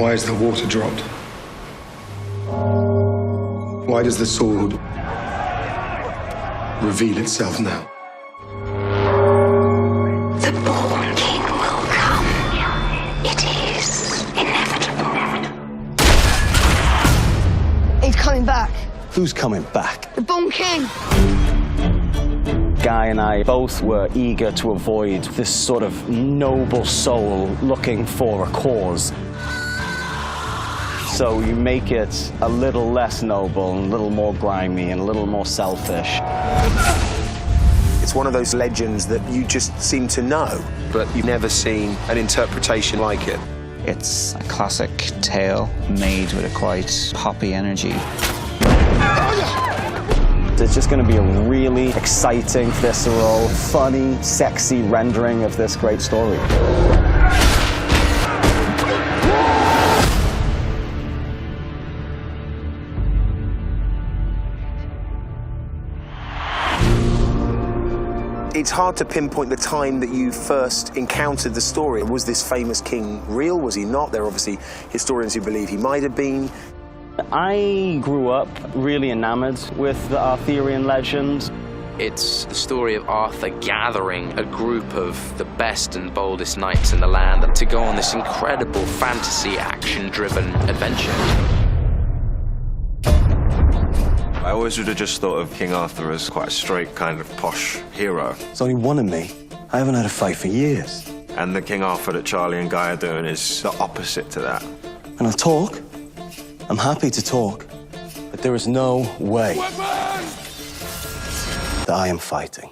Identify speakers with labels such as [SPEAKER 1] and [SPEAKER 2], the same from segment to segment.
[SPEAKER 1] Why is the water dropped? Why does the sword reveal itself now?
[SPEAKER 2] The born king will come. It is inevitable.
[SPEAKER 3] He's coming back.
[SPEAKER 4] Who's coming back?
[SPEAKER 3] The born king.
[SPEAKER 4] Guy and I both were eager to avoid this sort of noble soul looking for a cause. So you make it a little less noble, and a little more grimy, and a little more selfish.
[SPEAKER 5] It's one of those legends that you just seem to know, but you've never seen an interpretation like it.
[SPEAKER 6] It's a classic tale made with a quite poppy energy.
[SPEAKER 4] It's just going to be a really exciting, visceral, funny, sexy rendering of this great story.
[SPEAKER 5] It's hard to pinpoint the time that you first encountered the story. Was this famous king real? Was he not? There are obviously historians who believe he might have been.
[SPEAKER 4] I grew up really enamored with the Arthurian legend.
[SPEAKER 7] It's the story of Arthur gathering a group of the best and boldest knights in the land to go on this incredible fantasy, action-driven adventure.
[SPEAKER 8] I always would have just thought of King Arthur as quite a straight, kind of posh hero.
[SPEAKER 4] There's only one of me. I haven't had a fight for years.
[SPEAKER 8] And the King Arthur that Charlie and Guy are doing is the opposite to that.
[SPEAKER 4] And I'll talk. I'm happy to talk. But there is no way that I am fighting.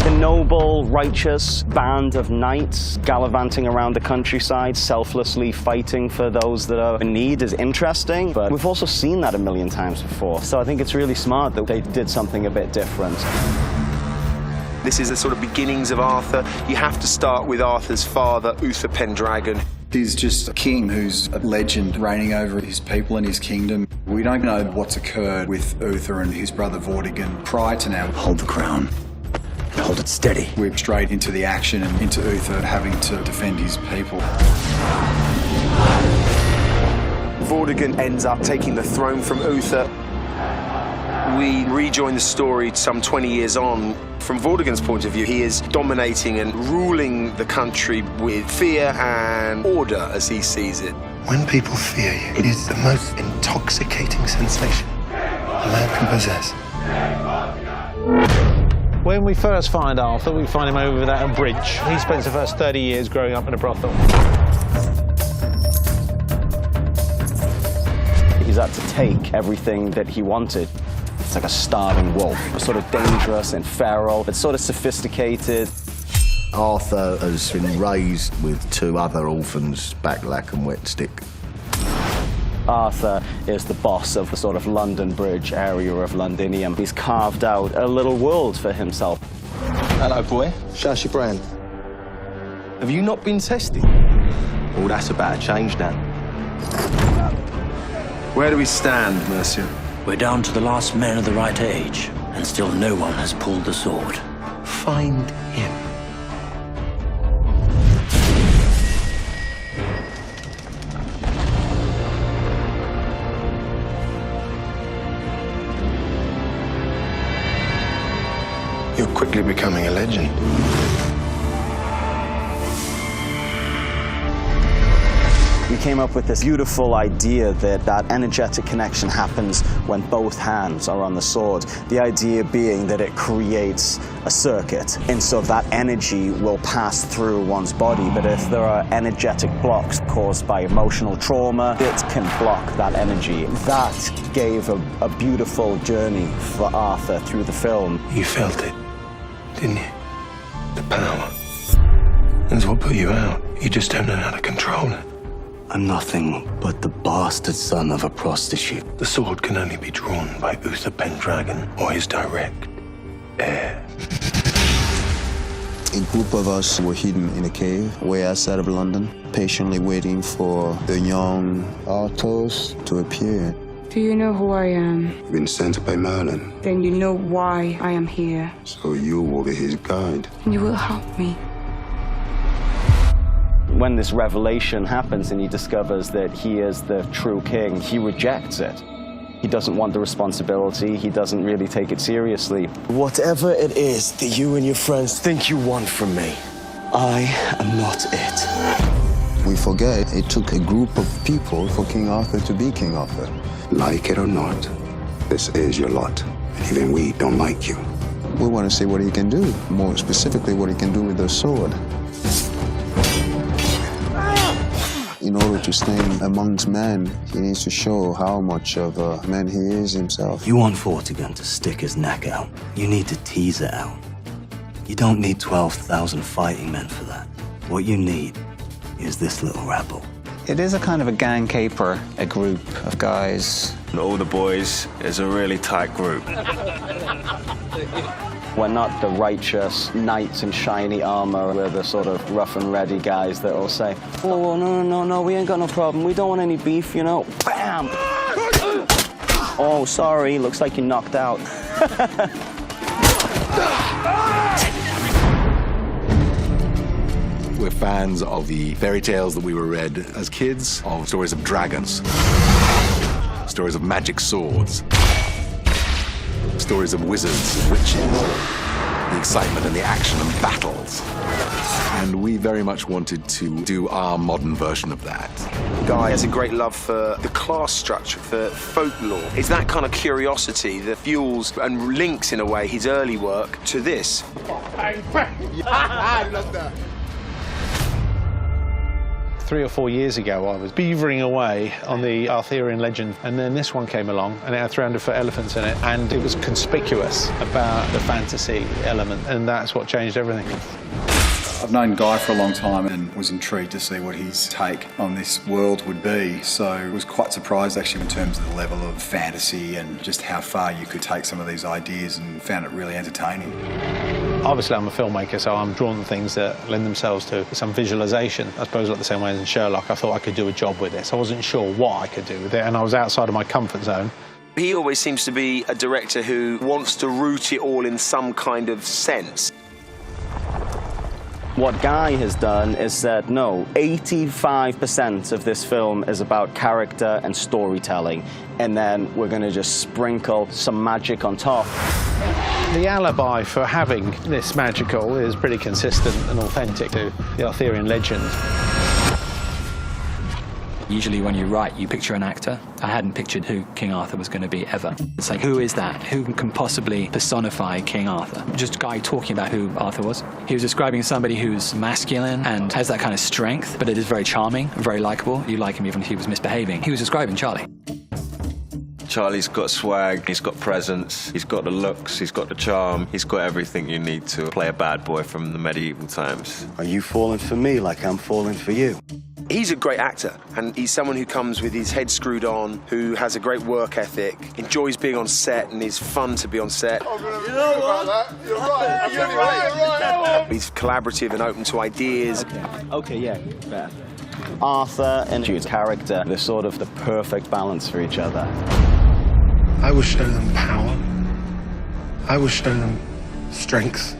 [SPEAKER 4] The noble, righteous band of knights gallivanting around the countryside, selflessly fighting for those that are in need is interesting, but we've also seen that a million times before. So I think it's really smart that they did something a bit different.
[SPEAKER 5] This is the sort of beginnings of Arthur. You have to start with Arthur's father, Uther Pendragon.
[SPEAKER 9] He's just a king who's a legend reigning over his people and his kingdom. We don't know what's occurred with Uther and his brother Vortigern prior to now.
[SPEAKER 1] Hold the crown. Hold it steady.
[SPEAKER 9] We're straight into the action and into Uther having to defend his people.
[SPEAKER 5] Vortigern ends up taking the throne from Uther. We rejoin the story some 20 years on. From Vortigern's point of view, he is dominating and ruling the country with fear and order as he sees it.
[SPEAKER 1] When people fear you, it is the most intoxicating sensation a man can possess.
[SPEAKER 10] When we first find Arthur, we find him over that bridge. He spends the first 30 years growing up in a brothel.
[SPEAKER 4] He's had to take everything that he wanted. It's like a starving wolf, sort of dangerous and feral, but sort of sophisticated.
[SPEAKER 11] Arthur has been raised with two other orphans, Backlack and Wetstick.
[SPEAKER 4] Arthur is the boss of the sort of London Bridge area of Londinium. He's carved out a little world for himself.
[SPEAKER 12] Hello, boy. Show's your brand. Have you not been tested? Well, that's about to change now.
[SPEAKER 5] Where do we stand, Mercia?
[SPEAKER 13] We're down to the last men of the right age, and still no one has pulled the sword.
[SPEAKER 1] Find him. You're quickly becoming a legend.
[SPEAKER 4] We came up with this beautiful idea that energetic connection happens when both hands are on the sword. The idea being that it creates a circuit, and so that energy will pass through one's body. But if there are energetic blocks caused by emotional trauma, it can block that energy. That gave a beautiful journey for Arthur through the film.
[SPEAKER 1] You felt it, didn't you? The power. That's what put you out. You just don't know how to control it.
[SPEAKER 11] I'm nothing but the bastard son of a prostitute.
[SPEAKER 1] The sword can only be drawn by Uther Pendragon or his direct heir.
[SPEAKER 14] A group of us were hidden in a cave way outside of London, patiently waiting for the young Arthurs to appear.
[SPEAKER 15] Do you know who I am?
[SPEAKER 1] You've been sent by Merlin,
[SPEAKER 15] Then you know why I am here.
[SPEAKER 1] so you will be his guide.
[SPEAKER 15] And you will help me.
[SPEAKER 4] When this revelation happens and he discovers that he is the true king, he rejects it. He doesn't want the responsibility, he doesn't really take it seriously.
[SPEAKER 12] Whatever it is that you and your friends think you want from me, I am not it.
[SPEAKER 14] We forget it took a group of people for King Arthur to be King Arthur.
[SPEAKER 1] Like it or not, this is your lot. And even we don't like you.
[SPEAKER 14] We want to see what he can do, more specifically what he can do with the sword. In order to stand amongst men, he needs to show how much of a man he is himself.
[SPEAKER 13] You want Vortigern to stick his neck out. You need to tease it out. You don't need 12,000 fighting men for that. What you need is this little rabble.
[SPEAKER 6] It is a kind of a gang caper, a group of guys.
[SPEAKER 8] And all the boys is a really tight group.
[SPEAKER 4] We're not the righteous knights in shiny armor. We're the sort of rough and ready guys that will say, oh, no, we ain't got no problem. We don't want any beef, you know. Bam! Oh, sorry, looks like you knocked out.
[SPEAKER 3] We're fans of the fairy tales that we were read as kids, of stories of dragons, stories of magic swords, stories of wizards and witches, the excitement and the action and battles. And we very much wanted to do our modern version of that.
[SPEAKER 5] Guy has a great love for the class structure, for folklore. It's that kind of curiosity that fuels and links, in a way, his early work to this.
[SPEAKER 10] I love that. 3 or 4 years ago, I was beavering away on the Arthurian legend, and then this one came along, and it had 300-foot elephants in it, and it was conspicuous about the fantasy element, and that's what changed everything.
[SPEAKER 9] I've known Guy for a long time and was intrigued to see what his take on this world would be. So I was quite surprised actually in terms of the level of fantasy and just how far you could take some of these ideas, and found it really entertaining.
[SPEAKER 10] Obviously, I'm a filmmaker, so I'm drawn to things that lend themselves to some visualization. I suppose like the same way as in Sherlock, I thought I could do a job with this. I wasn't sure what I could do with it, and I was outside of my comfort zone.
[SPEAKER 5] He always seems to be a director who wants to root it all in some kind of sense.
[SPEAKER 4] What Guy has done is said, no, 85% of this film is about character and storytelling, and then we're going to just sprinkle some magic on top.
[SPEAKER 10] The alibi for having this magical is pretty consistent and authentic to the Arthurian legend.
[SPEAKER 16] Usually when you write, you picture an actor. I hadn't pictured who King Arthur was going to be ever. It's like, who is that? Who can possibly personify King Arthur? Just a guy talking about who Arthur was. He was describing somebody who's masculine and has that kind of strength, but it is very charming, very likable. You like him even if he was misbehaving. He was describing Charlie.
[SPEAKER 8] Charlie's got swag, he's got presence, he's got the looks, he's got the charm, he's got everything you need to play a bad boy from the medieval times.
[SPEAKER 12] Are you falling for me like I'm falling for you?
[SPEAKER 5] He's a great actor, and he's someone who comes with his head screwed on, who has a great work ethic, enjoys being on set, and is fun to be on set.
[SPEAKER 12] You know what? You're right. You're right.
[SPEAKER 5] He's collaborative and open to ideas.
[SPEAKER 4] Okay, yeah, fair. Arthur and Jude's character, they're sort of the perfect balance for each other.
[SPEAKER 1] I will show them power. I will show them strength.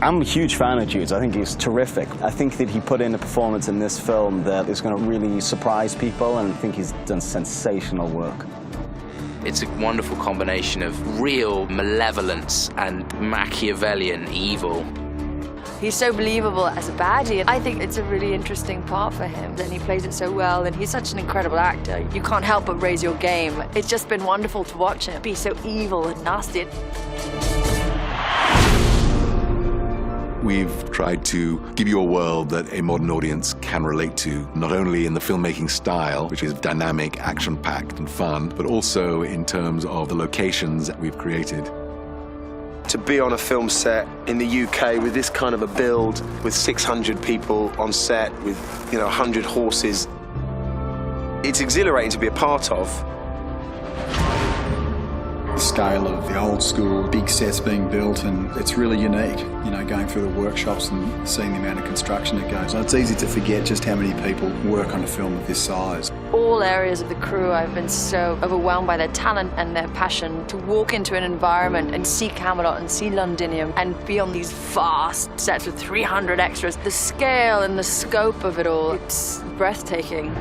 [SPEAKER 4] I'm a huge fan of Jude's. I think he's terrific. I think that he put in a performance in this film that is going to really surprise people, and I think he's done sensational work.
[SPEAKER 7] It's a wonderful combination of real malevolence and Machiavellian evil.
[SPEAKER 17] He's so believable as a baddie. I think it's a really interesting part for him, and he plays it so well, and he's such an incredible actor. You can't help but raise your game. It's just been wonderful to watch him be so evil and nasty.
[SPEAKER 3] We've tried to give you a world that a modern audience can relate to, not only in the filmmaking style, which is dynamic, action-packed and fun, but also in terms of the locations that we've created.
[SPEAKER 5] To be on a film set in the UK with this kind of a build, with 600 people on set, with 100 horses, it's exhilarating to be a part of.
[SPEAKER 9] scale of the old school, big sets being built, and it's really unique, you know, going through the workshops and seeing the amount of construction that goes on. It's easy to forget just how many people work on a film of this size.
[SPEAKER 17] All areas of the crew, I've been so overwhelmed by their talent and their passion to walk into an environment and see Camelot and see Londinium and be on these vast sets with 300 extras. The scale and the scope of it all, it's breathtaking.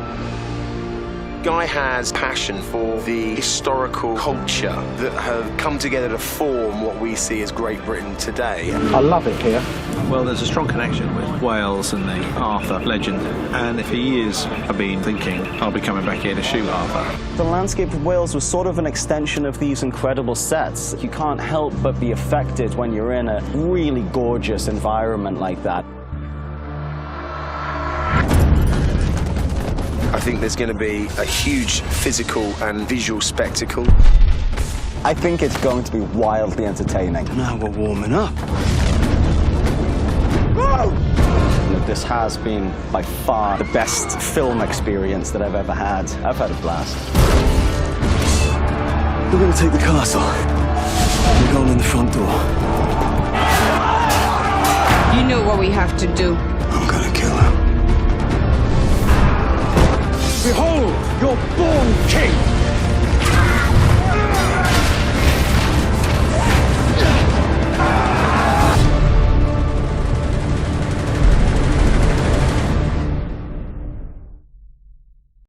[SPEAKER 5] Guy has passion for the historical culture that have come together to form what we see as Great Britain today.
[SPEAKER 10] I love it here. Well, there's a strong connection with Wales and the Arthur legend, and for years I've been thinking I'll be coming back here to shoot Arthur.
[SPEAKER 4] The landscape of Wales was sort of an extension of these incredible sets. You can't help but be affected when you're in a really gorgeous environment like that.
[SPEAKER 5] I think there's going to be a huge physical and visual spectacle.
[SPEAKER 4] I think it's going to be wildly entertaining.
[SPEAKER 13] Now we're warming up.
[SPEAKER 4] This has been by far the best film experience that I've ever had. I've had a blast.
[SPEAKER 13] We're gonna take the castle. We're going in the front door.
[SPEAKER 15] You know what we have to do.
[SPEAKER 13] I'm gonna kill her.
[SPEAKER 12] Behold, your born king!